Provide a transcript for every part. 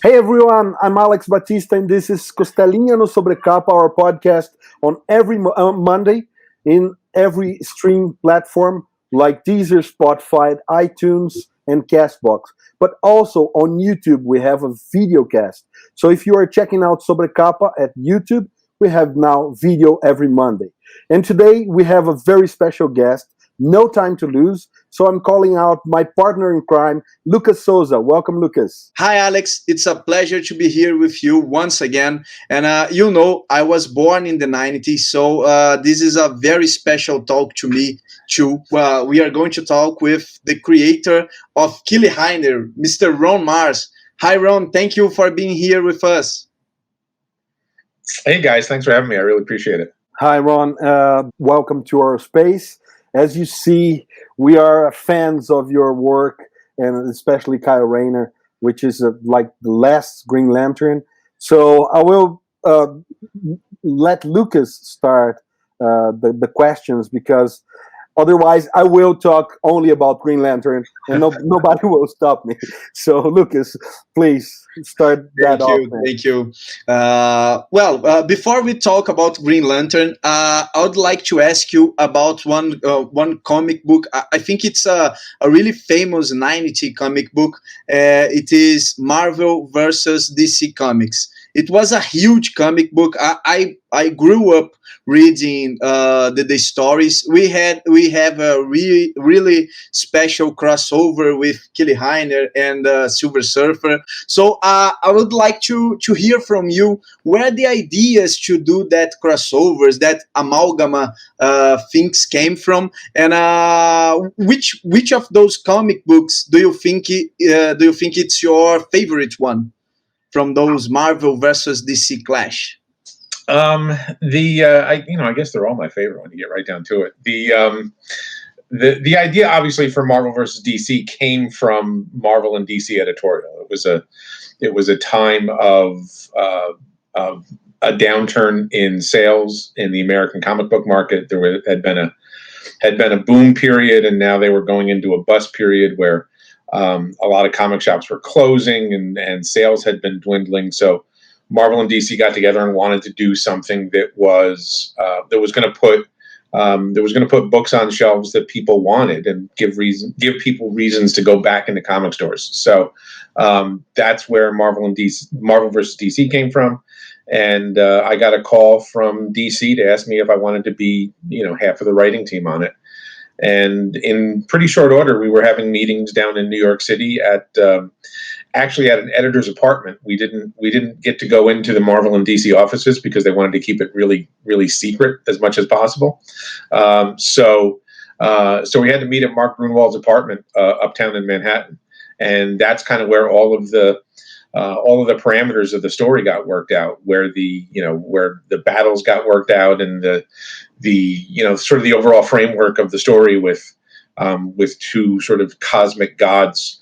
Hey everyone, I'm Alex Baptista, and this is Costelinha no Sobre, our podcast on every Monday in every stream platform like Deezer, Spotify, iTunes, and Castbox. But also on YouTube, we have a video cast. So if you are checking out Sobre at YouTube, we have now video every Monday. And today we have a very special guest, no time to lose. So I'm calling out my partner in crime, Lucas Souza. Welcome, Lucas. Hi, Alex. It's a pleasure to be here with you once again. And I was born in the 90s, so this is a very special talk to me, too. We are going to talk with the creator of Rayner, Mr. Ron Marz. Hi, Ron. Thank you for being here with us. Hey, guys. Thanks for having me. I really appreciate it. Hi, Ron. Welcome to our space. As you see, we are fans of your work, and especially Kyle Rayner, which is like the last Green Lantern. So I will let Lucas start the questions, because otherwise I will talk only about Green Lantern and nobody will stop me. So Lucas, please start that off. Thank you. Before we talk about Green Lantern, I would like to ask you about one comic book. I think it's a really famous 90 comic book. It is Marvel versus DC Comics. It was a huge comic book. I grew up reading the stories. We have a really special crossover with Rayner and Silver Surfer. So I would like to hear from you where the ideas to do that crossovers, that Amalgama things came from, and which of those comic books do you think it's your favorite one from those Marvel versus DC clash? I guess they're all my favorite when you get right down to it. The idea, obviously, for Marvel versus DC came from Marvel and DC editorial. It was a time of a downturn in sales in the American comic book market. Had been a boom period, and now they were going into a bust period where a lot of comic shops were closing and sales had been dwindling. So Marvel and DC got together and wanted to do something that was going to put books on shelves that people wanted and give people reasons to go back into comic stores. So that's where Marvel versus DC came from. And I got a call from DC to ask me if I wanted to be half of the writing team on it. And in pretty short order, we were having meetings down in New York City actually at an editor's apartment. We didn't get to go into the Marvel and DC offices because they wanted to keep it really, really secret as much as possible. So we had to meet at Mark Grunwald's apartment uptown in Manhattan, and that's kind of where all of the parameters of the story got worked out, where the battles got worked out, and the sort of the overall framework of the story with two sort of cosmic gods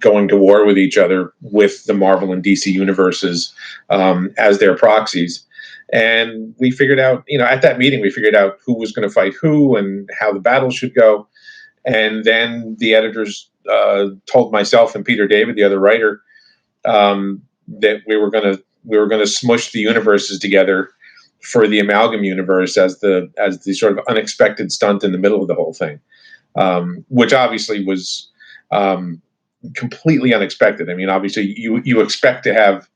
going to war with each other, with the Marvel and DC universes as their proxies. And we figured out, at that meeting, who was going to fight who and how the battle should go. And then the editors told myself and Peter David, the other writer, that we were going to smush the universes together for the Amalgam universe as the sort of unexpected stunt in the middle of the whole thing, which obviously was completely unexpected. I mean, obviously you expect to have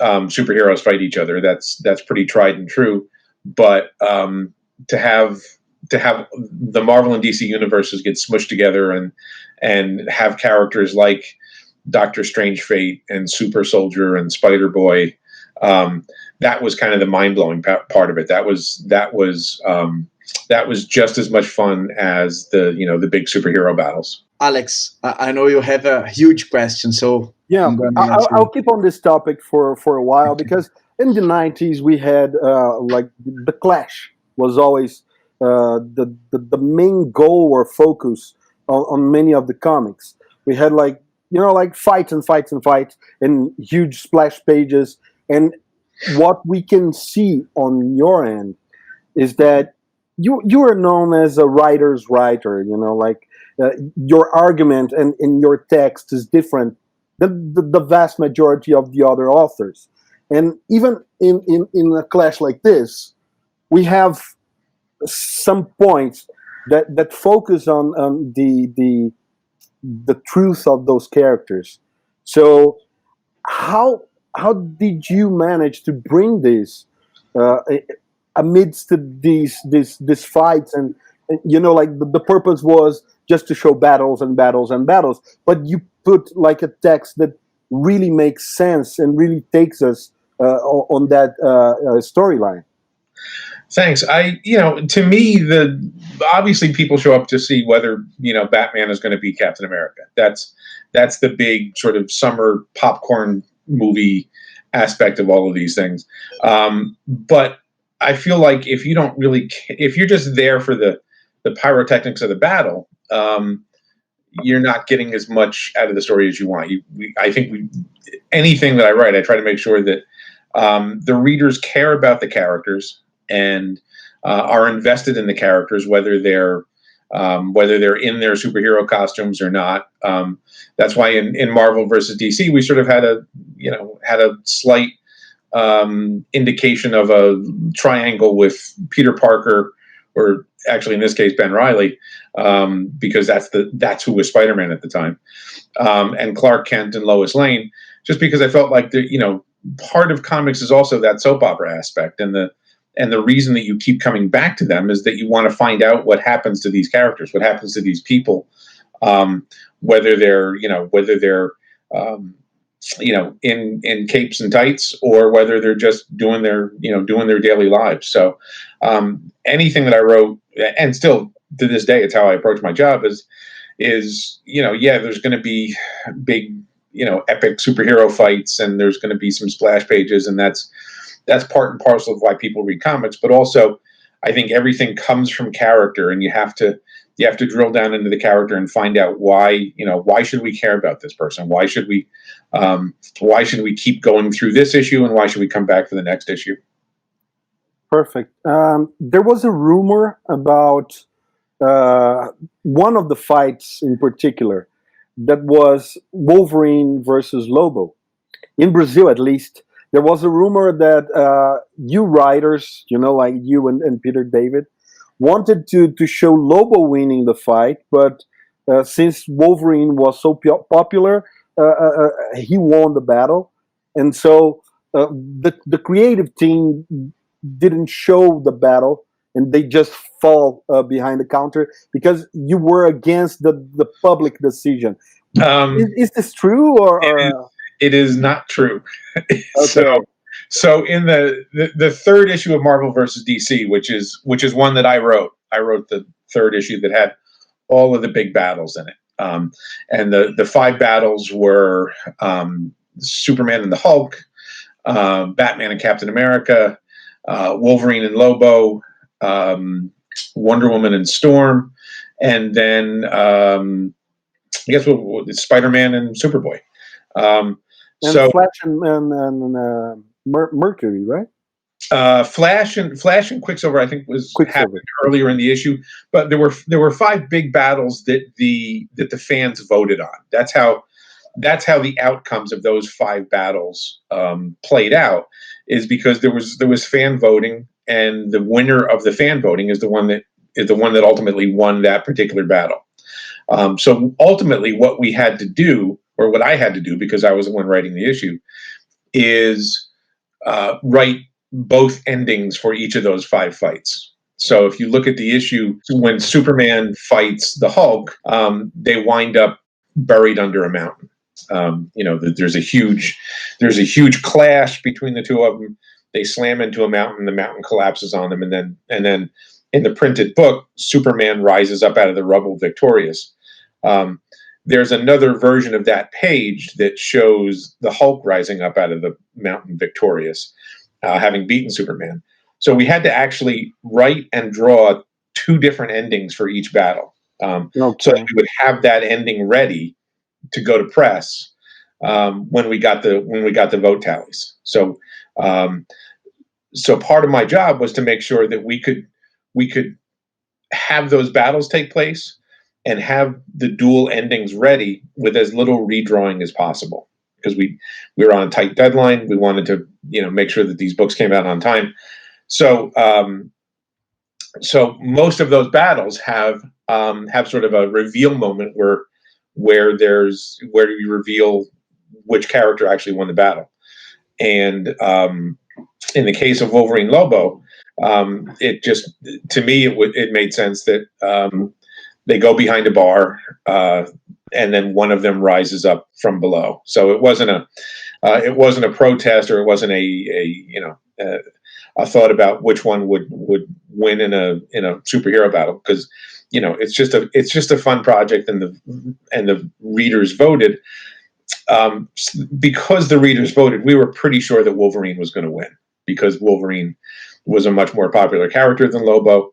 superheroes fight each other. That's pretty tried and true. But to have the Marvel and DC universes get smushed together and have characters like Doctor Strange Fate and Super Soldier and Spider Boy, that was kind of the mind blowing part of it. That was just as much fun as the big superhero battles. Alex, I know you have a huge question, so yeah, I'll keep on this topic for a while, because in the 90s we had like the clash was always the main goal or focus on many of the comics. We had like fights and fights and fights and huge splash pages. And what we can see on your end is that you are known as a writer's writer. Your argument and in your text is different the vast majority of the other authors. And even in a clash like this, we have some points that focus on the truth of those characters. So how did you manage to bring this amidst these fights and like the purpose was just to show battles and battles and battles, but you put like a text that really makes sense and really takes us on that storyline. Thanks. To me, obviously people show up to see whether, Batman is going to be Captain America. That's the big sort of summer popcorn movie aspect of all of these things. But I feel like if you're just there for the pyrotechnics of the battle, you're not getting as much out of the story as you want. Anything that I write, I try to make sure that the readers care about the characters and are invested in the characters, whether they're in their superhero costumes or not. That's why in Marvel versus DC, we sort of had a slight indication of a triangle with Peter Parker, or actually in this case Ben Reilly, because that's who was Spider-Man at the time, and Clark Kent and Lois Lane. Just because I felt like part of comics is also that soap opera aspect, and the reason that you keep coming back to them is that you want to find out what happens to these characters, what happens to these people, whether they're in capes and tights, or whether they're just doing their daily lives. So anything that I wrote, and still to this day, it's how I approach my job, is there's going to be big, epic superhero fights, and there's going to be some splash pages, and that's part and parcel of why people read comics. But also, I think everything comes from character, and you have to drill down into the character and find out why should we care about this person? Why should we keep going through this issue, and why should we come back for the next issue? Perfect. There was a rumor about one of the fights in particular that was Wolverine versus Lobo. In Brazil, at least, there was a rumor that you writers, like you and Peter David, wanted to show Lobo winning the fight, but since Wolverine was so popular, he won the battle. And so the creative team didn't show the battle, and they just fall behind the counter because you were against the public decision. Is this true, or? It is not true. Okay. So in the third issue of Marvel versus DC, which is one that I wrote the third issue that had all of the big battles in it. And the five battles were Superman and the Hulk, Batman and Captain America, Wolverine and Lobo, Wonder Woman and Storm, and then I guess Spider-Man and Superboy. And Flash and Mercury, right? Flash and Quicksilver, I think, happened earlier in the issue, but there were five big battles that the fans voted on. That's how the outcomes of those five battles played out, is because there was fan voting, and the winner of the fan voting is the one that ultimately won that particular battle. So ultimately, what we had to do, or what I had to do, because I was the one writing the issue, is write both endings for each of those five fights. So if you look at the issue, when Superman fights the Hulk, they wind up buried under a mountain. There's a huge clash between the two of them. They slam into a mountain, the mountain collapses on them, and then in the printed book, Superman rises up out of the rubble victorious. There's another version of that page that shows the Hulk rising up out of the mountain victorious, having beaten Superman. So we had to actually write and draw two different endings for each battle, so that we would have that ending ready to go to press when we got the vote tallies. So part of my job was to make sure that we could have those battles take place and have the dual endings ready with as little redrawing as possible. because we were on a tight deadline. We wanted to, make sure that these books came out on time. So so most of those battles have sort of a reveal moment where you reveal which character actually won the battle. And in the case of Wolverine Lobo, it just, to me, it made sense that they go behind a bar, and then one of them rises up from below. So it wasn't a protest, or it wasn't a thought about which one would win in a superhero battle, because it's just a fun project, and the readers voted. Because the readers voted, we were pretty sure that Wolverine was going to win, because Wolverine was a much more popular character than Lobo,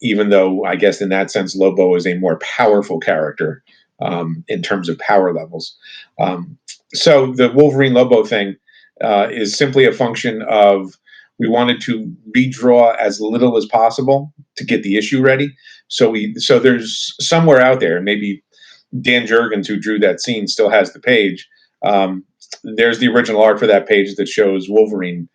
even though I guess in that sense Lobo is a more powerful character in terms of power levels. So the Wolverine Lobo thing is simply a function of, we wanted to redraw as little as possible to get the issue ready. So there's somewhere out there, maybe Dan Jurgens, who drew that scene, still has the page. There's the original art for that page that shows Wolverine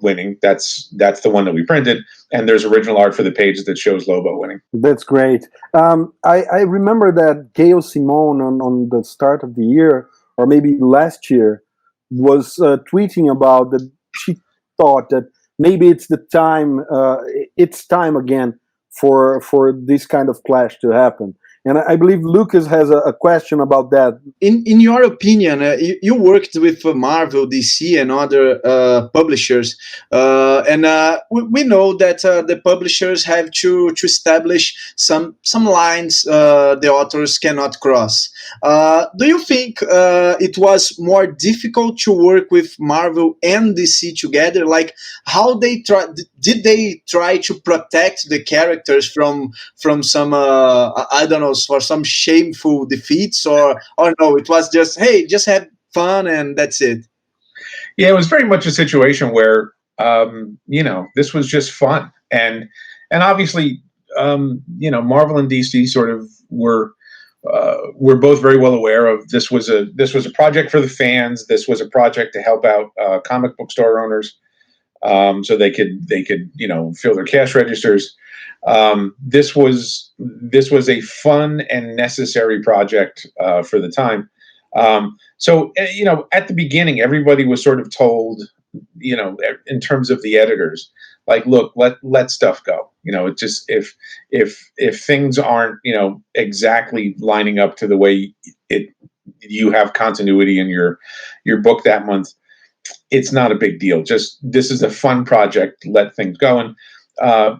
winning. That's the one that we printed, and there's original art for the page that shows Lobo winning. That's great. I remember that Gail Simone on the start of the year, or maybe last year, was tweeting about that she thought that maybe it's time again for this kind of clash to happen. And I believe Lucas has a question about that. In your opinion, you worked with Marvel, DC, and other publishers, and we know that the publishers have to establish some lines the authors cannot cross. Do you think it was more difficult to work with Marvel and DC together? Like, how did they try to protect the characters from some I don't know, for some shameful defeats, or no, it was just, hey, just have fun and that's it? Yeah, it was very much a situation where this was just fun, and obviously Marvel and DC sort of were both very well aware of this was a project for the fans. This was a project to help out comic book store owners, so they could fill their cash registers. This was a fun and necessary project for the time. So at the beginning, everybody was sort of told, in terms of the editors, like, look, let stuff go. It just, if things aren't exactly lining up to the way you have continuity in your book that month, it's not a big deal. Just, this is a fun project. Let things go. And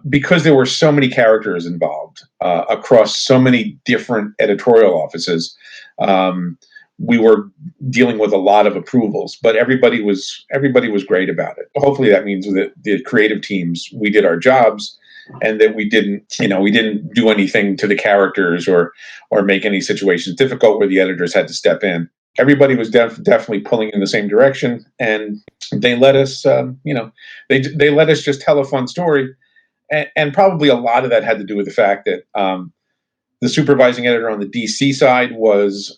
because there were so many characters involved across so many different editorial offices, we were dealing with a lot of approvals, but everybody was great about it. Hopefully that means that the creative teams, we did our jobs, and that we didn't do anything to the characters or make any situations difficult where the editors had to step in. Everybody was definitely pulling in the same direction, and they let us, they let us just tell a fun story. And probably a lot of that had to do with the fact that the supervising editor on the DC side was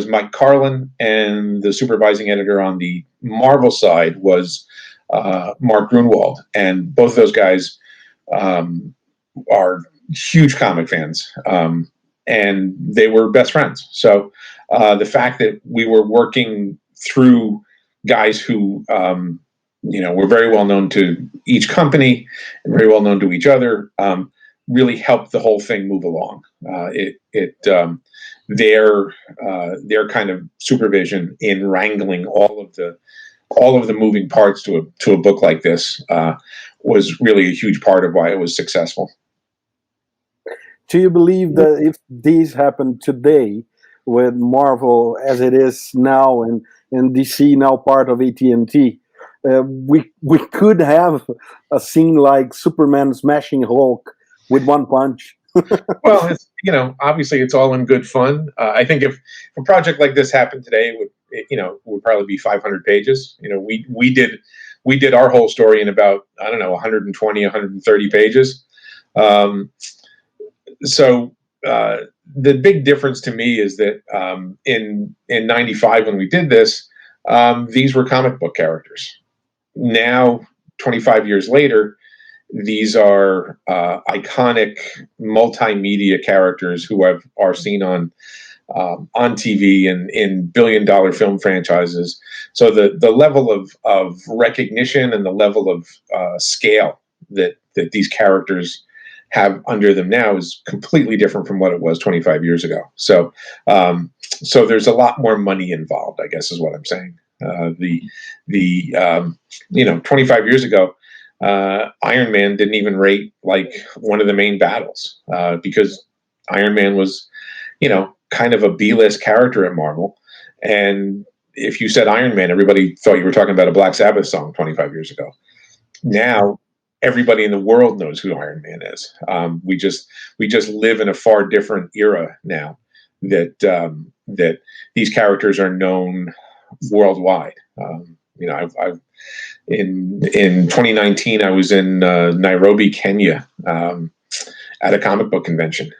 Mike Carlin, and the supervising editor on the Marvel side was Mark Grunwald. And both of those guys are huge comic fans, and they were best friends. So the fact that we were working through guys who were very well known to each company and very well known to each other really helped the whole thing move along. Their kind of supervision in wrangling all of the moving parts to a book like this was really a huge part of why it was successful. Do you believe that if these happened today with Marvel as it is now, and DC now part of AT&T, we could have a scene like Superman smashing Hulk with one punch? Well, obviously it's all in good fun. I think if a project like this happened today, it would probably be 500 pages. We did our whole story in about, 120, 130 pages. So the big difference to me is that in '95 when we did this, these were comic book characters. Now, 25 years later, these are iconic multimedia characters who are seen on TV and in billion-dollar film franchises. So the level of recognition and the level of scale that these characters have under them now is completely different from what it was 25 years ago. So so there's a lot more money involved, I guess is what I'm saying. 25 years ago, Iron Man didn't even rate like one of the main battles because Iron Man was, kind of a B-list character at Marvel. And if you said Iron Man, everybody thought you were talking about a Black Sabbath song 25 years ago. Now, everybody in the world knows who Iron Man is. We just live in a far different era now that these characters are known worldwide. I've in 2019, I was in Nairobi, Kenya, at a comic book convention.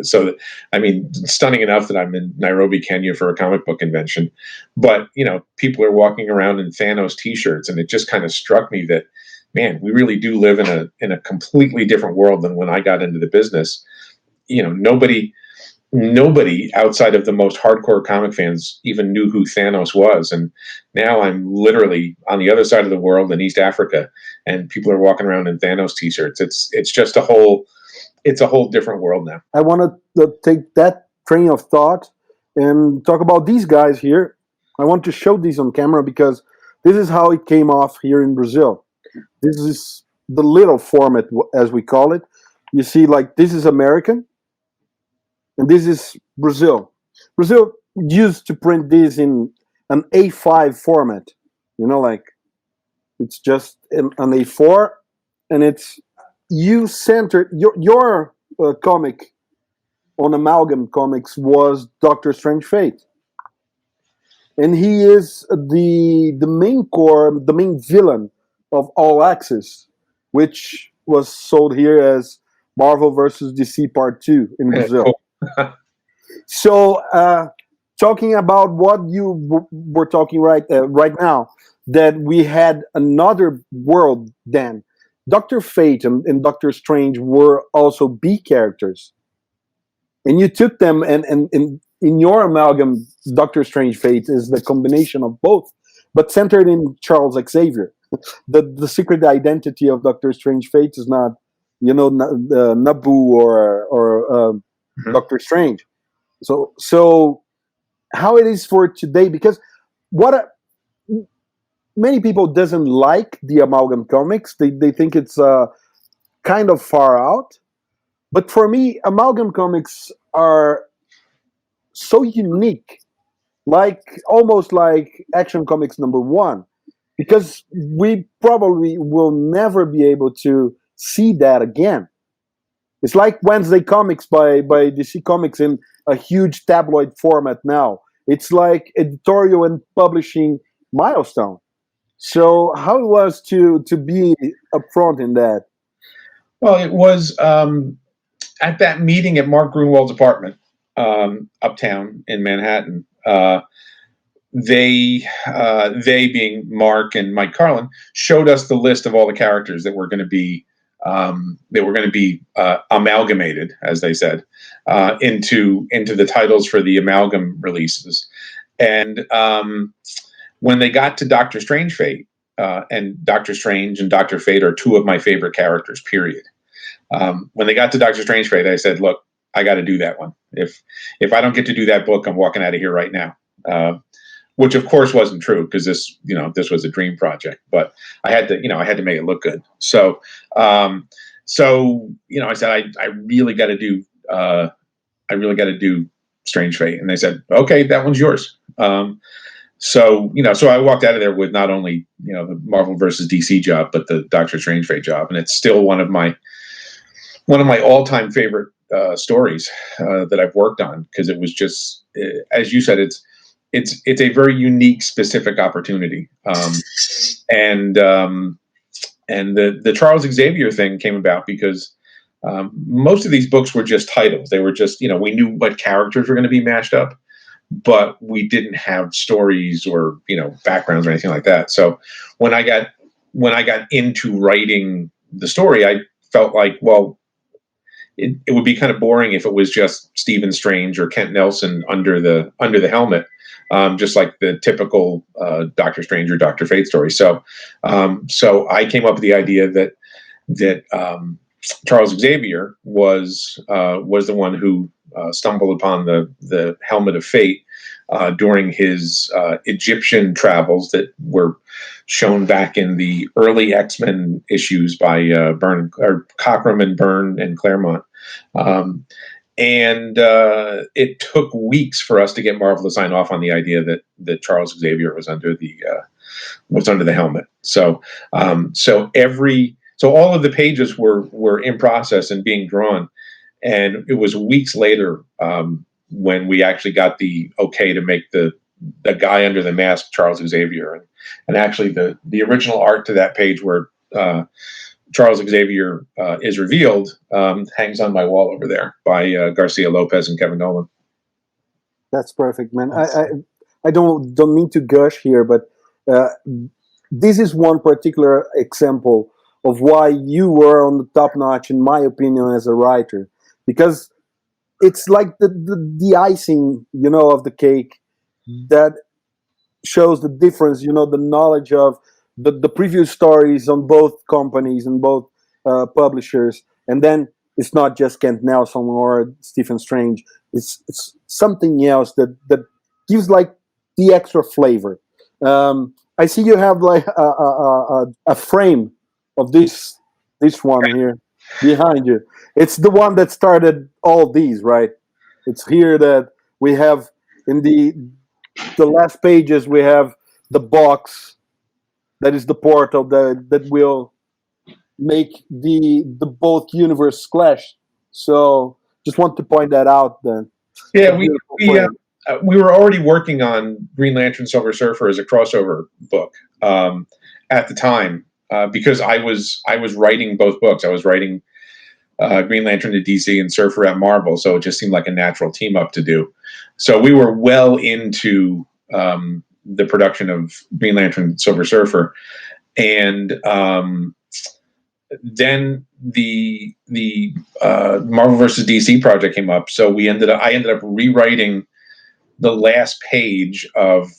Stunning enough that I'm in Nairobi, Kenya for a comic book convention. But, people are walking around in Thanos t-shirts, and it just kind of struck me that, man, we really do live in a completely different world than when I got into the business. Nobody outside of the most hardcore comic fans even knew who Thanos was. And now I'm literally on the other side of the world in East Africa, and people are walking around in Thanos t-shirts. It's just a whole different world now. I want to take that train of thought and talk about these guys here. I want to show these on camera because this is how it came off here in Brazil. This is the little format, as we call it. You see, like, this is American, and this is Brazil. Brazil used to print this in an A5 format. It's just an A4, and it's you centered your comic on Amalgam Comics was Doctor Strange Fate, and he is the main villain of All Access, which was sold here as Marvel vs. DC Part 2 in Brazil. So, talking about what you were talking right now, that we had another world then. Dr. Fate and Doctor Strange were also B characters. And you took them, and in your Amalgam, Doctor Strange Fate is the combination of both, but centered in Charles Xavier. The secret identity of Doctor Strange Fate is not, Nabu or Doctor Strange. So how it is for today, because many people doesn't like the Amalgam comics. They think it's kind of far out. But for me, Amalgam comics are so unique, almost like Action Comics #1, because we probably will never be able to see that again. It's like Wednesday Comics by DC Comics in a huge tabloid format now. It's like editorial and publishing milestone. So how it was to be upfront in that? Well, it was at that meeting at Mark Grunwald's apartment uptown in Manhattan. They being Mark and Mike Carlin, showed us the list of all the characters that were going to be amalgamated, as they said, into the titles for the Amalgam releases. And when they got to Doctor Strange Fate, and Doctor Strange and Dr. Fate are two of my favorite characters, period. When they got to Doctor Strange Fate, I said, look, I got to do that one. If I don't get to do that book, I'm walking out of here right now. Which of course wasn't true, because this was a dream project, but I had to make it look good. So I said, I really got to do Strange Fate. And they said, okay, that one's yours. So I walked out of there with not only, the Marvel versus DC job, but the Doctor Strange Fate job. And it's still one of my all-time favorite stories that I've worked on, because it was just, as you said, it's a very unique, specific opportunity. And the Charles Xavier thing came about because most of these books were just titles. They were just, we knew what characters were going to be mashed up, but we didn't have stories or, backgrounds or anything like that. So when I got into writing the story, I felt like, well, it would be kind of boring if it was just Stephen Strange or Kent Nelson under the helmet, just like the typical Doctor Strange or Dr. Fate story. So I came up with the idea that Charles Xavier was the one who stumbled upon the helmet of fate during his Egyptian travels that were shown back in the early X-Men issues by Cockrum and Byrne and Claremont. And it took weeks for us to get Marvel to sign off on the idea that Charles Xavier was under the helmet. So all of the pages were in process and being drawn, and it was weeks later when we actually got the okay to make the guy under the mask Charles Xavier, and actually the original art to that page where Charles Xavier is revealed hangs on my wall over there by Garcia Lopez and Kevin Nolan. That's perfect, man. I don't mean to gush here, but this is one particular example of why you were on the top notch, in my opinion, as a writer, because it's like the icing, of the cake that shows the difference, the knowledge of the previous stories on both companies and both publishers. And then it's not just Kent Nelson or Stephen Strange. It's something else that gives like the extra flavor. I see you have like a frame of this one here behind you. It's the one that started all these, right? It's here that we have in the last pages, we have the box that is the portal that will make the both universe clash. So just want to point that out then. Yeah, we were already working on Green Lantern Silver Surfer as a crossover book at the time. Because I was writing both books. I was writing Green Lantern to DC and Surfer at Marvel, so it just seemed like a natural team up to do. So we were well into the production of Green Lantern Silver Surfer, and then the Marvel vs. DC project came up. So I ended up rewriting the last page of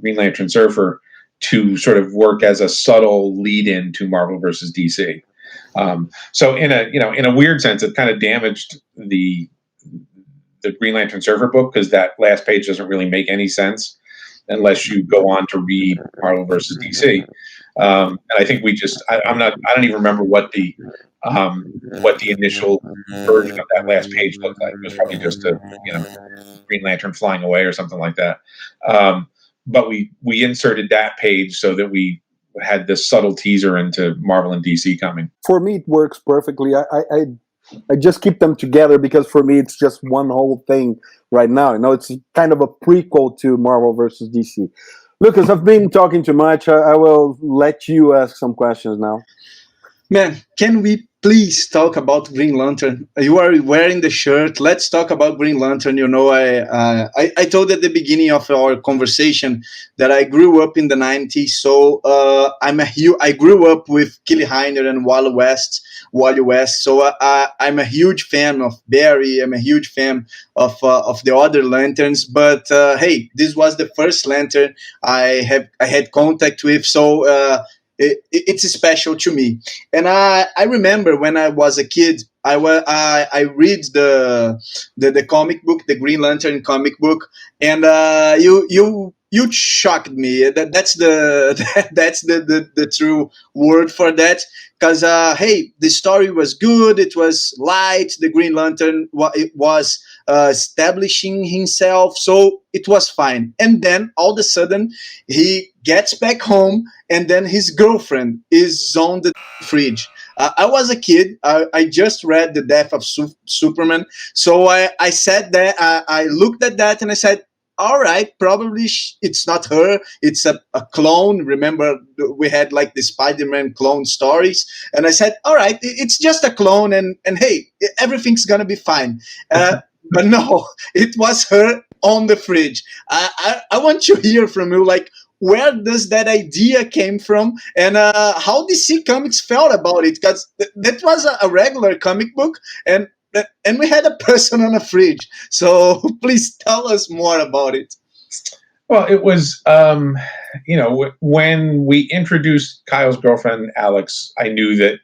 Green Lantern Surfer to sort of work as a subtle lead-in to Marvel versus DC. So in a weird sense, it kind of damaged the Green Lantern Surfer book, because that last page doesn't really make any sense unless you go on to read Marvel versus DC. And I think I don't even remember what the initial version of that last page looked like. It was probably just a Green Lantern flying away or something like that. But we inserted that page so that we had this subtle teaser into Marvel and DC coming. For me, it works perfectly. I just keep them together because for me, it's just one whole thing right now. It's kind of a prequel to Marvel versus DC. Lucas, I've been talking too much. I will let you ask some questions now. Man, can we please talk about Green Lantern? You are wearing the shirt. Let's talk about Green Lantern. I told at the beginning of our conversation that I grew up in the 90s. So I grew up with Rayner and Wally West. So I'm a huge fan of Barry. I'm a huge fan of the other lanterns. But hey, this was the first lantern I had contact with. So it's special to me. And I remember when I was a kid, I read the comic book, the Green Lantern comic book, and you shocked me. That's the true word for that. Because hey, the story was good. It was light. The Green Lantern was establishing himself, so it was fine. And then all of a sudden, he gets back home, and then his girlfriend is on the fridge. I was a kid. I just read The Death of Superman, so I said that I looked at that and I said, all right, probably it's not her, it's a clone. Remember, we had like the Spider-Man clone stories, and I said, all right, it's just a clone, and hey, everything's gonna be fine. But no, it was her on the fridge. I want to hear from you, like, where does that idea came from, and how DC Comics felt about it? Because that was a regular comic book, and we had a person on a fridge. So please tell us more about it. Well, it was, when we introduced Kyle's girlfriend, Alex, I knew that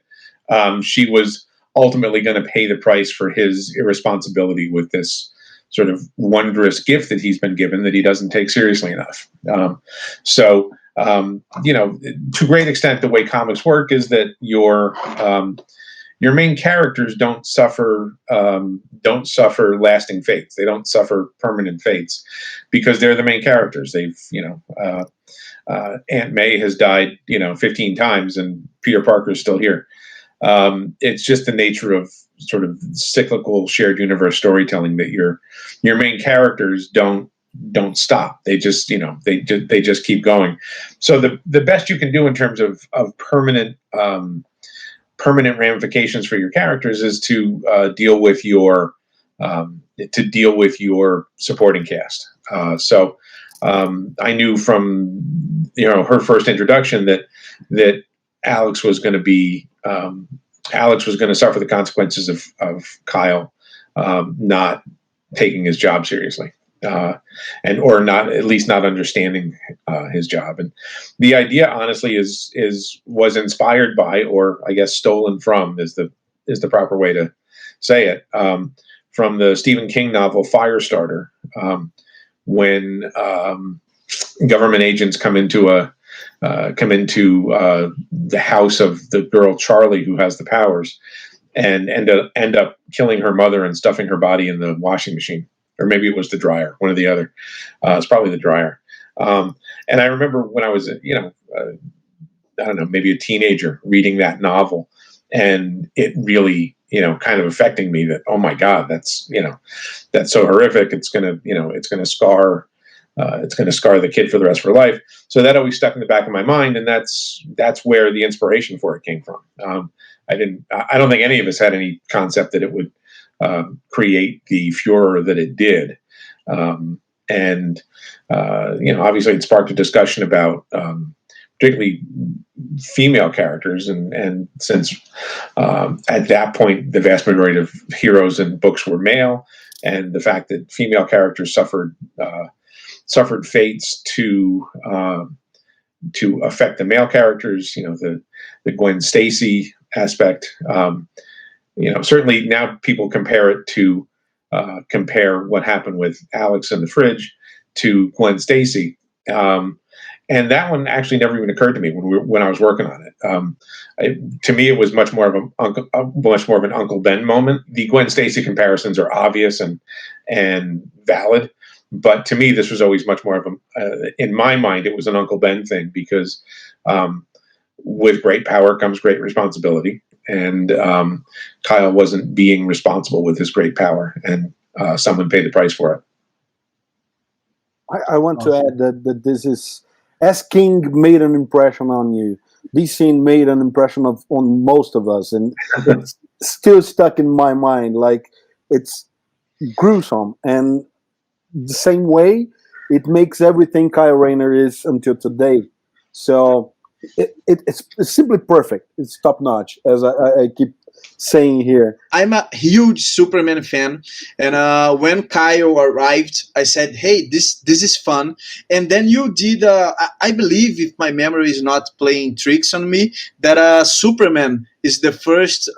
she was ultimately going to pay the price for his irresponsibility with this sort of wondrous gift that he's been given that he doesn't take seriously enough. To a great extent, the way comics work is that your main characters don't suffer lasting fates. They don't suffer permanent fates because they're the main characters. They've, Aunt May has died, 15 times, and Peter Parker is still here. It's just the nature of sort of cyclical shared universe storytelling that your main characters don't stop. They just, they just keep going. So the best you can do in terms of permanent ramifications for your characters is to deal with your supporting cast. So I knew from her first introduction that Alex was going to suffer the consequences of Kyle not taking his job seriously, or not, at least not understanding his job. And the idea, honestly, was inspired by, or I guess stolen from, is the proper way to say it, from the Stephen King novel Firestarter, when government agents come into the house of the girl Charlie, who has the powers, and end up killing her mother and stuffing her body in the washing machine, or maybe it was the dryer, one or the other. It's probably the dryer. And I remember when I was, I don't know, maybe a teenager, reading that novel, and it really, kind of affecting me that, oh my God, that's so horrific. It's going to scar the kid for the rest of her life. So that always stuck in the back of my mind, and that's where the inspiration for it came from. I don't think any of us had any concept that it would create the furor that it did. Obviously it sparked a discussion about particularly female characters, and since at that point the vast majority of heroes in books were male, and the fact that female characters suffered fates to affect the male characters, the Gwen Stacy aspect. Certainly now people compare what happened with Alex in the fridge to Gwen Stacy. And that one actually never even occurred to me when I was working on it. To me, it was much more of an Uncle Ben moment. The Gwen Stacy comparisons are obvious and valid, but to me, this was always much more of in my mind, it was an Uncle Ben thing, because with great power comes great responsibility, and Kyle wasn't being responsible with his great power, and someone paid the price for it. I want to add that this is, as King made an impression on you, this scene made an impression on most of us, and it's still stuck in my mind. Like, it's gruesome, and the same way it makes everything Kyle Rayner is until today. So it's simply perfect. It's top notch, as I keep saying here. I'm a huge Superman fan, and when Kyle arrived, I said, "Hey, this is fun." And then you did, I believe, if my memory is not playing tricks on me, that Superman is the first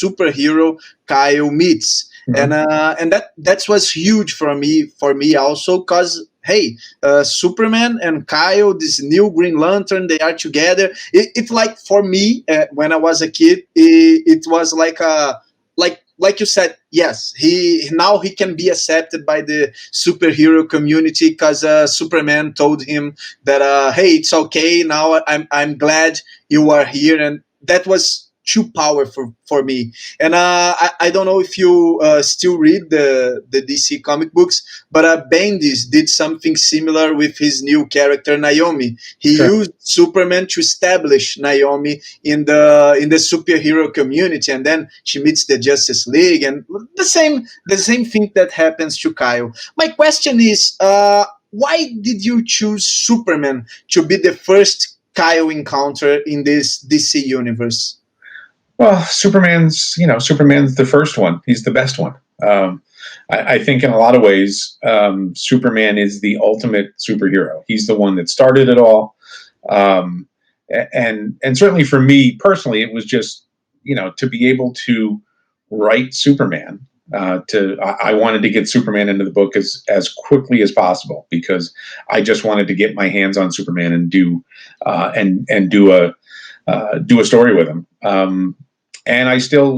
superhero Kyle meets, mm-hmm. and that was huge for me also, because, hey, Superman and Kyle, this new Green Lantern, they are together. It's like, for me, when I was a kid, it was like you said, yes, he can be accepted by the superhero community, because Superman told him that, hey, it's okay now. I'm glad you are here, and that was too powerful for me. And I don't know if you still read the DC comic books, but Bendis did something similar with his new character Naomi. He Sure. used Superman to establish Naomi in the superhero community, and then she meets the Justice League, and the same thing that happens to Kyle. My question is, why did you choose Superman to be the first Kyle encounter in this DC universe? Well, Superman's the first one. He's the best one. I think in a lot of ways, Superman is the ultimate superhero. He's the one that started it all. And certainly for me personally, it was just, to be able to write Superman. I wanted to get Superman into the book as quickly as possible, because I just wanted to get my hands on Superman and do a story with him. And I still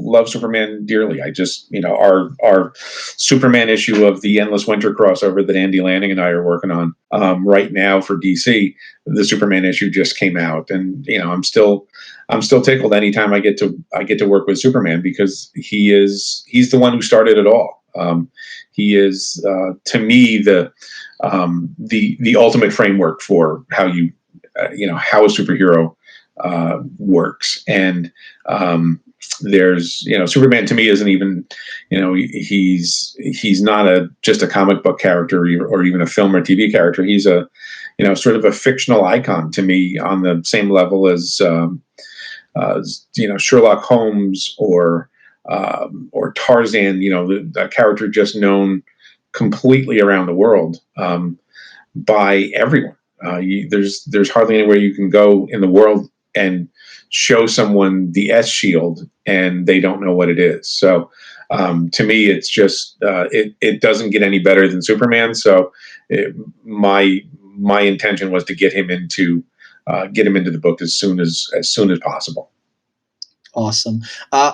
love Superman dearly. I just, our Superman issue of the Endless Winter crossover that Andy Lanning and I are working on right now for DC, the Superman issue just came out, and I'm still tickled anytime I get to work with Superman, because he's the one who started it all. He is to me the ultimate framework for how how a superhero works. And there's Superman to me isn't even he's not just a comic book character or even a film or TV character. He's a sort of a fictional icon to me, on the same level as Sherlock Holmes or Tarzan, a character just known completely around the world by everyone. There's hardly anywhere you can go in the world and show someone the S shield and they don't know what it is. So to me, it's just it doesn't get any better than Superman. So my intention was to get him into the book as soon as possible. Awesome.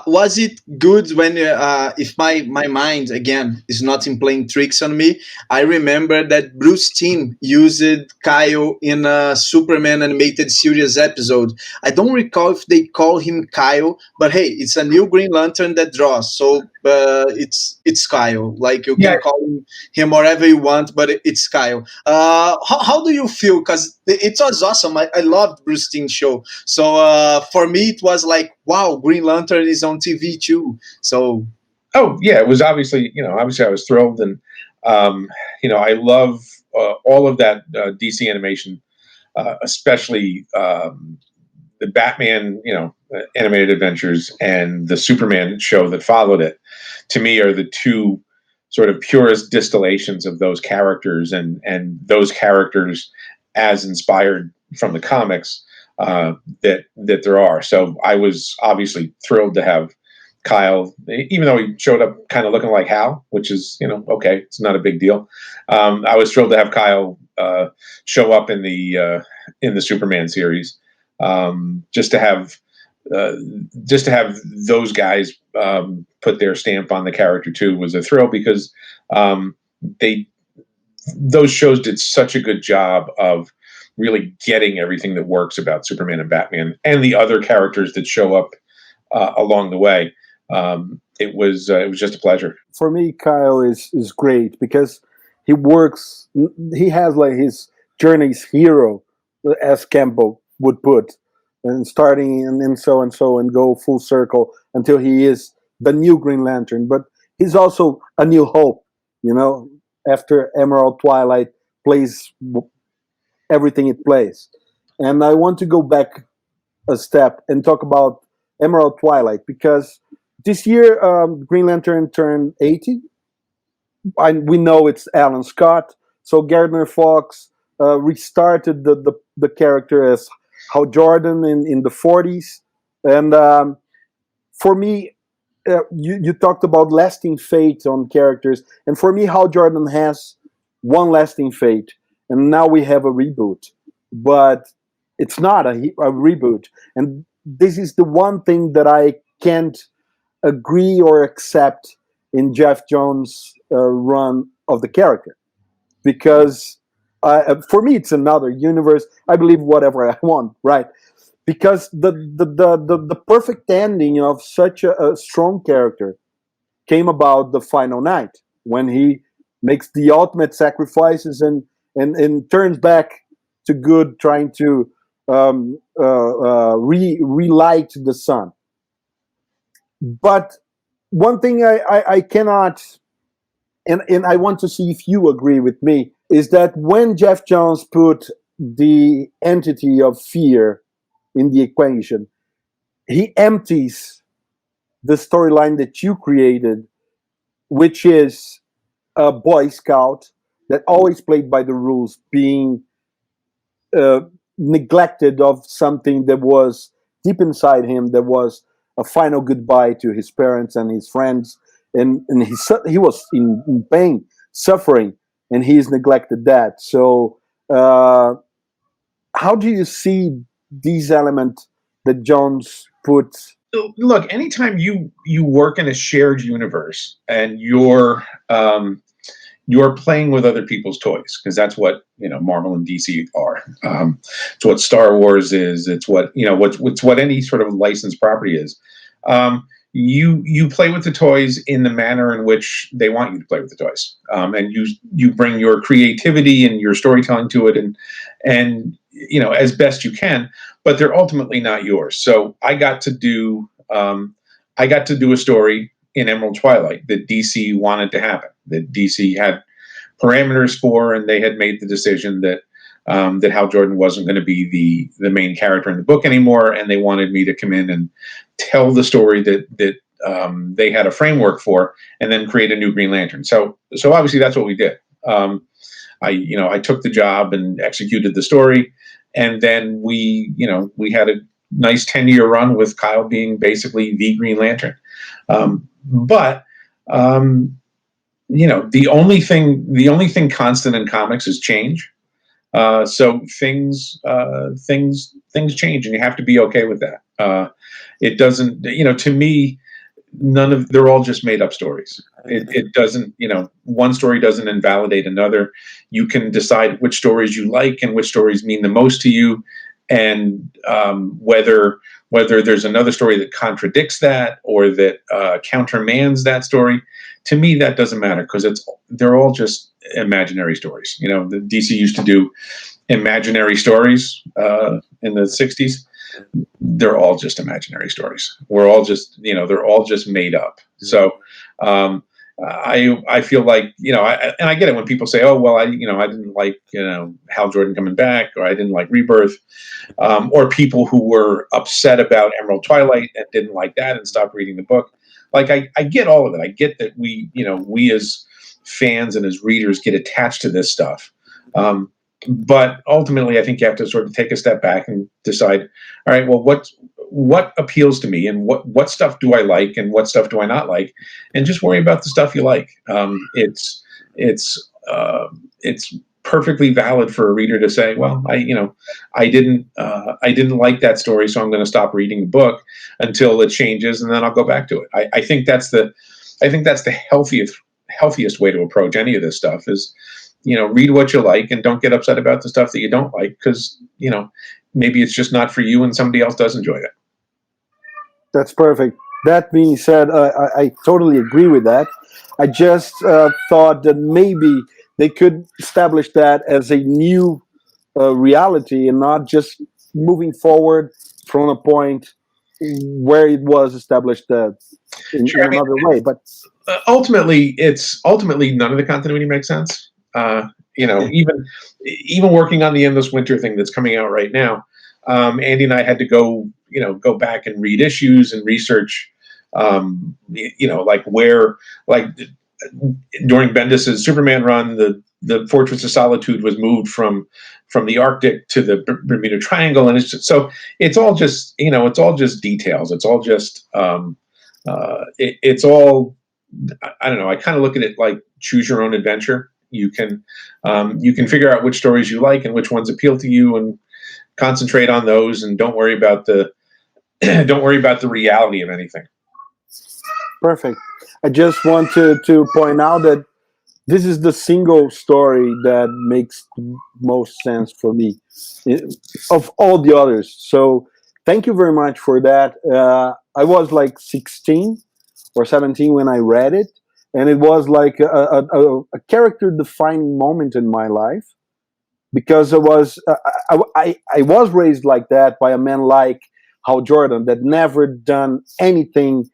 Was it good when, if my mind, again, is not in playing tricks on me, I remember that Bruce Timm used Kyle in a Superman animated series episode. I don't recall if they call him Kyle, but hey, it's a new Green Lantern that draws, so it's Kyle. Like, you can call him whatever you want, but it's Kyle. How do you feel? Because it was awesome. I loved Bruce Timm's show. So for me, it was like, wow, Green Lantern is on TV too. So, oh yeah, it was obviously I was thrilled, and I love all of that DC animation, especially the Batman animated adventures and the Superman show that followed it. To me, are the two sort of purest distillations of those characters, and those characters as inspired from the comics that there are. So I was obviously thrilled to have Kyle, even though he showed up kind of looking like Hal, which is, okay, it's not a big deal. I was thrilled to have Kyle show up in the Superman series, just to have those guys put their stamp on the character too was a thrill, because those shows did such a good job of really getting everything that works about Superman and Batman and the other characters that show up along the way. It was just a pleasure. For me, Kyle is great because he works. He has like his journey's hero, as Campbell would put, and starting and so and go full circle until he is the new Green Lantern. But he's also a new hope, after Emerald Twilight plays everything it plays. And I want to go back a step and talk about Emerald Twilight, because this year Green Lantern turned 80. We know it's Alan Scott, so Gardner Fox restarted the character as Hal Jordan in the 40s. And for me, you talked about lasting fate on characters, and for me, Hal Jordan has one lasting fate, and now we have a reboot, but it's not a reboot. And this is the one thing that I can't agree or accept in Jeff Jones' run of the character, because for me, it's another universe. I believe whatever I want, right? because the perfect ending of such a strong character came about the final night when he makes the ultimate sacrifices and turns back to good, trying to relight the sun. But one thing I cannot, and I want to see if you agree with me, is that when Jeff Johns put the entity of fear in the equation, he empties the storyline that you created, which is a Boy Scout that always played by the rules, being neglected of something that was deep inside him, that was a final goodbye to his parents and his friends, and he was in pain, suffering, and he's neglected that. So how do you see these elements that Jones put? Look, anytime you work in a shared universe and you're playing with other people's toys, because that's what Marvel and DC are. It's what Star Wars is. It's what it's what any sort of licensed property is. You play with the toys in the manner in which they want you to play with the toys, and you bring your creativity and your storytelling to it, and as best you can. But they're ultimately not yours. So I got to do a story in Emerald Twilight that DC wanted to happen, that DC had parameters for, and they had made the decision that Hal Jordan wasn't going to be the main character in the book anymore, and they wanted me to come in and tell the story that they had a framework for, and then create a new Green Lantern. So obviously that's what we did. I took the job and executed the story, and then we had a nice 10-year run with Kyle being basically the Green Lantern. But the only thing constant in comics is change. So things change, and you have to be okay with that. It doesn't, to me, they're all just made up stories. It doesn't, one story doesn't invalidate another. You can decide which stories you like and which stories mean the most to you, and whether there's another story that contradicts that or that countermands that story. To me, that doesn't matter, because they're all just imaginary stories. The DC used to do imaginary stories in the 60s. They're all just imaginary stories. We're all just, they're all just made up. So I feel like, and I get it when people say, oh, well, I didn't like, Hal Jordan coming back, or I didn't like Rebirth, or people who were upset about Emerald Twilight and didn't like that and stopped reading the book. Like, I get all of it. I get that we as fans and as readers get attached to this stuff. But ultimately, I think you have to sort of take a step back and decide, all right, well, what appeals to me, and what stuff do I like, and what stuff do I not like, and just worry about the stuff you like. It's perfectly valid for a reader to say, well, I didn't like that story, so I'm going to stop reading the book until it changes, and then I'll go back to it. I think that's the healthiest way to approach any of this stuff is, read what you like and don't get upset about the stuff that you don't like, because, maybe it's just not for you and somebody else does enjoy it. That's perfect. That being said, I totally agree with that. I just thought that maybe they could establish that as a new reality and not just moving forward from a point where it was established in another way. But ultimately none of the continuity makes sense. Even working on the Endless Winter thing that's coming out right now, Andy and I had to go back and read issues and research, during Bendis's Superman run, the Fortress of Solitude was moved from the Arctic to the Bermuda Triangle, and it's all just details. It's all just it's all, I don't know. I kind of look at it like choose your own adventure. You can figure out which stories you like and which ones appeal to you, and concentrate on those, and don't worry about the reality of anything. Perfect. I just want to point out that this is the single story that makes most sense for me of all the others. So thank you very much for that. I was like 16 or 17 when I read it, and it was like a character-defining moment in my life, because I was raised like that by a man like Hal Jordan that never done anything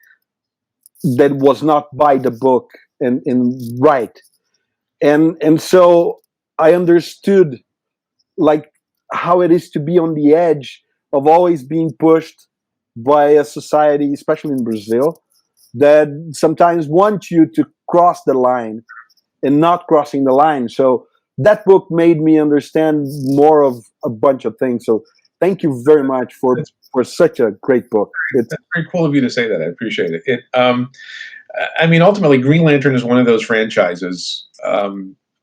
that was not by the book and right. And so I understood like how it is to be on the edge of always being pushed by a society, especially in Brazil, that sometimes want you to cross the line and not crossing the line. So that book made me understand more of a bunch of things. So thank you very much for such a great book. That's very cool of you to say that. I appreciate it. I mean, ultimately, Green Lantern is one of those franchises,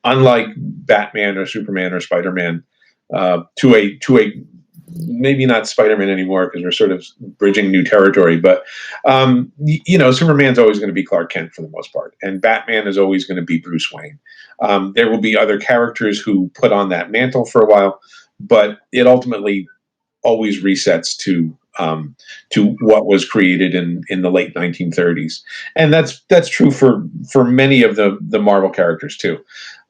unlike Batman or Superman or Spider-Man, to a maybe not Spider-Man anymore because we're sort of bridging new territory. But you know, Superman's always going to be Clark Kent for the most part, and Batman is always going to be Bruce Wayne. There will be other characters who put on that mantle for a while, but it ultimately always resets to what was created in the late 1930s, and that's true for many of the Marvel characters too.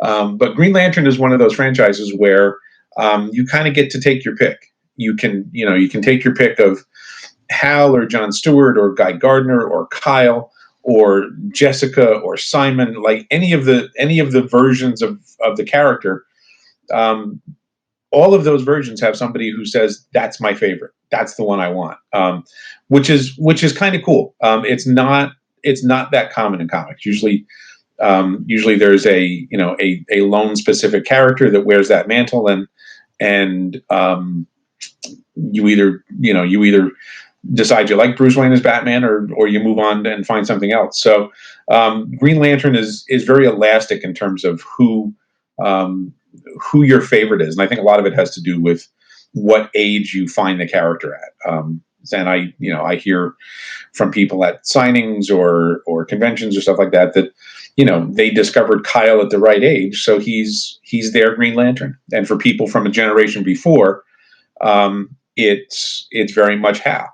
But Green Lantern is one of those franchises where you kind of get to take your pick. You can take your pick of Hal or John Stewart or Guy Gardner or Kyle or Jessica or Simon, like any of the versions of the character. All of those versions have somebody who says, that's my favorite. That's the one I want. Which is kind of cool. It's not that common in comics. Usually there's a lone specific character that wears that mantle, and you either decide you like Bruce Wayne as Batman, or you move on and find something else. So Green Lantern is very elastic in terms of who your favorite is, and I think a lot of it has to do with what age you find the character at. And I hear from people at signings or conventions or stuff like that they discovered Kyle at the right age, so he's their Green Lantern. And for people from a generation before, it's very much Hal.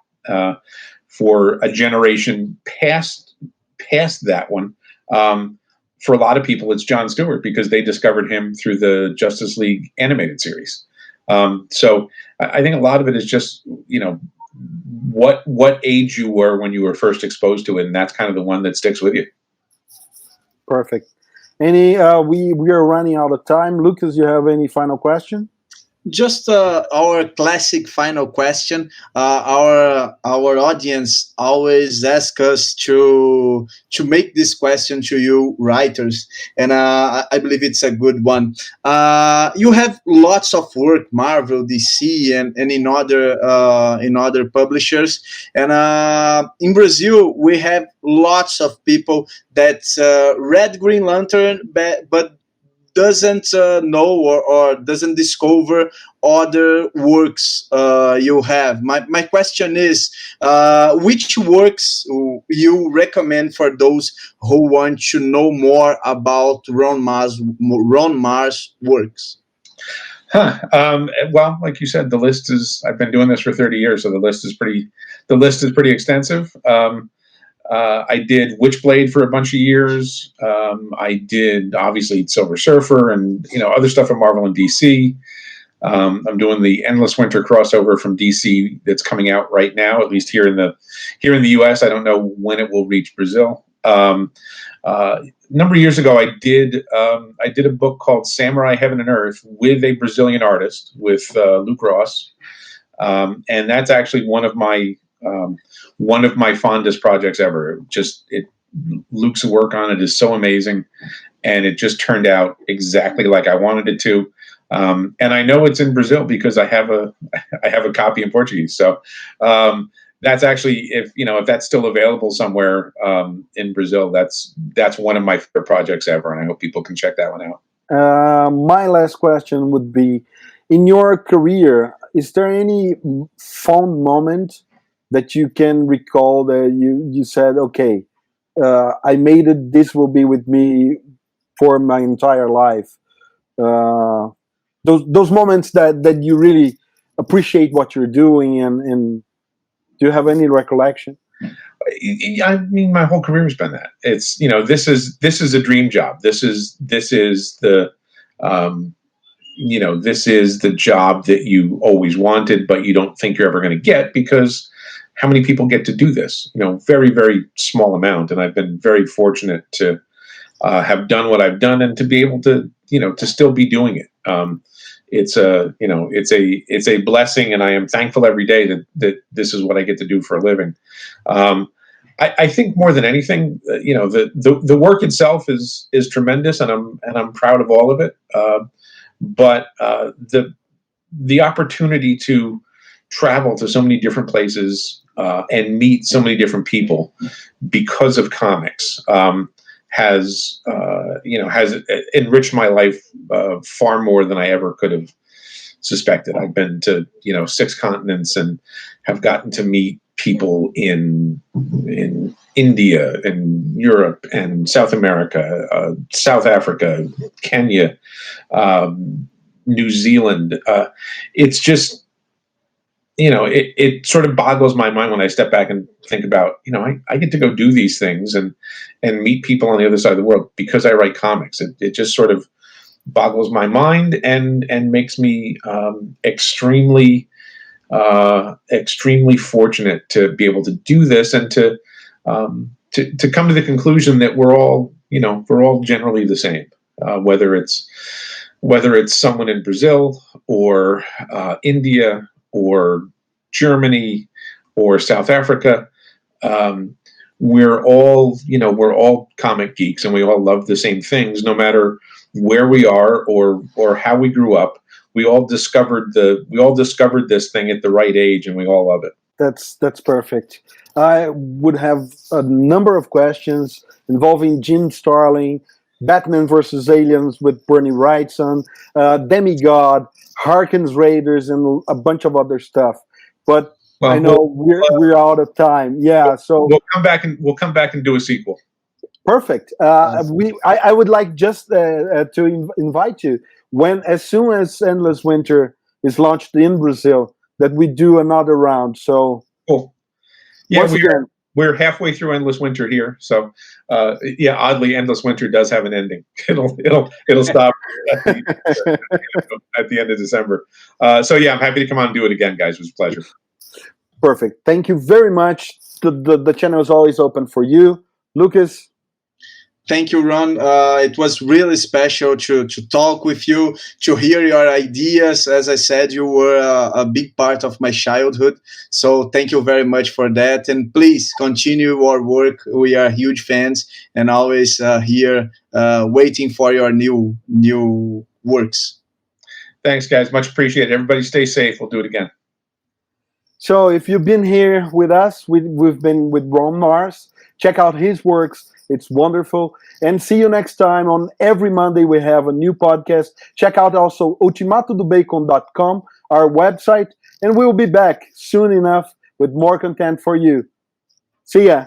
For a generation past that one, for a lot of people, it's John Stewart, because they discovered him through the Justice League animated series. So I think a lot of it is just, what age you were when you were first exposed to it, and that's kind of the one that sticks with you. Perfect. We are running out of time. Lucas, you have any final question? Just our classic final question. Our audience always ask us to make this question to you writers, and I believe it's a good one. You have lots of work, Marvel, DC, and in other publishers, and in Brazil we have lots of people that read Green Lantern, but doesn't know or doesn't discover other works you have. My question is, which works you recommend for those who want to know more about Ron Marz works? Well, like you said, the list is. I've been doing this for 30 years, so the list is pretty extensive. I did Witchblade for a bunch of years. I did obviously Silver Surfer and other stuff at Marvel and DC. I'm doing the Endless Winter crossover from DC that's coming out right now, at least here in the US. I don't know when it will reach Brazil. A number of years ago, I did a book called Samurai Heaven and Earth with a Brazilian artist, with Luke Ross, and that's actually one of my fondest projects ever. Luke's work on it is so amazing, and it just turned out exactly like I wanted it to. And I know it's in Brazil because I have a copy in Portuguese. So that's actually, if that's still available somewhere in Brazil, that's one of my favorite projects ever, and I hope people can check that one out. My last question would be, in your career, is there any fond moment that you can recall that you said, okay, I made it, this will be with me for my entire life? Those moments that you really appreciate what you're doing and Do you have any recollection? I mean, my whole career has been that. It's, you know, this is a dream job. This is the, you know, this is the job that you always wanted, but you don't think you're ever going to get, because how many people get to do this? You know, very, very small amount. And I've been very fortunate to have done what I've done and to be able to, you know, to still be doing it. It's a, you know, it's a blessing, and I am thankful every day that this is what I get to do for a living. I think more than anything, you know, the work itself is tremendous, and I'm proud of all of it. But the opportunity to travel to so many different places and meet so many different people because of comics has enriched my life far more than I ever could have suspected. I've been to, you know, 6 continents and have gotten to meet people in India and Europe and South America, South Africa, Kenya, New Zealand. It's just, you know, it sort of boggles my mind when I step back and think about, you know, I get to go do these things and meet people on the other side of the world because I write comics. It just sort of boggles my mind and makes me extremely fortunate to be able to do this and to come to the conclusion that we're all generally the same, whether it's someone in Brazil or India or Germany or South Africa. We're all comic geeks, and we all love the same things, no matter where we are or how we grew up. We all discovered this thing at the right age, and we all love it. That's perfect. I would have a number of questions involving Jim Starlin, Batman versus Aliens with Bernie Wrightson, Demigod, Harkins Raiders, and a bunch of other stuff. But I know we're out of time. Yeah, so we'll come back and do a sequel. Perfect. I would like just to invite you, as soon as Endless Winter is launched in Brazil, that we do another round. So cool. Yeah, we're halfway through Endless Winter here. So oddly, Endless Winter does have an ending. It'll stop at the end of December. So yeah, I'm happy to come on and do it again, guys. It was a pleasure. Perfect. Thank you very much. The channel is always open for you, Lucas. Thank you, Ron. It was really special to talk with you, to hear your ideas. As I said, you were a big part of my childhood. So thank you very much for that. And please continue your work. We are huge fans and always here waiting for your new works. Thanks, guys. Much appreciated. Everybody stay safe. We'll do it again. So if you've been here with us, we've been with Ron Marz. Check out his works. It's wonderful. And see you next time. On every Monday, we have a new podcast. Check out also ultimatodobacon.com, our website. And we'll be back soon enough with more content for you. See ya.